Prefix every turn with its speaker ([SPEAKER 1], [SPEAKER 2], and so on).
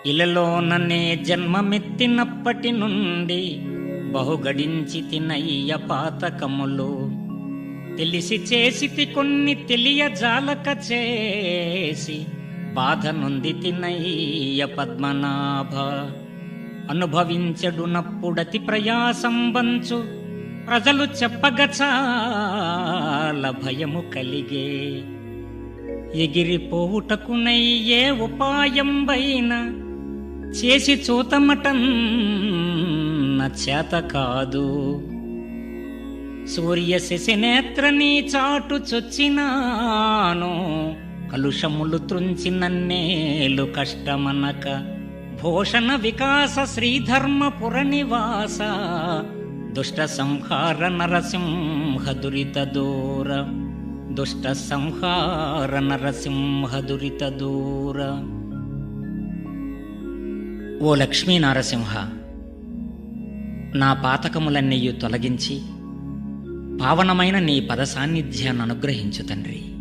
[SPEAKER 1] ఇలలోననే జన్మమెత్తినప్పటి నుండి బహుగడించి తినయ్య పాతకములు. తెలిసి చేసితి కొన్ని తెలియజాలక చేసి బాధ నొంది తినయ్య పద్మనాభ. అనుభవించడునప్పుడతి ప్రయాసం వంచు ప్రజలు చెప్పగ చాలా భయము కలిగే. ఎగిరిపోవుటకునయ్యే ఉపాయం వైన చేసి చూతమటన్న చేత కాదు. సూర్య శశినేత్రని చాటు చొచ్చినాను కలుషములు త్రుంచి నన్నేలు కష్టమనక. భూషణ వికాస శ్రీధర్మపుర నివాస దుష్ట సంహార నరసింహ దురిత దూర. దుష్ట సంహార నరసింహ దురిత దూర. ఓ లక్ష్మీ నారసింహ, నా పాతకములన్నీయు తొలగించి పావనమైన నీ పద సాన్నిధ్యాన్ని అనుగ్రహించు తండ్రి.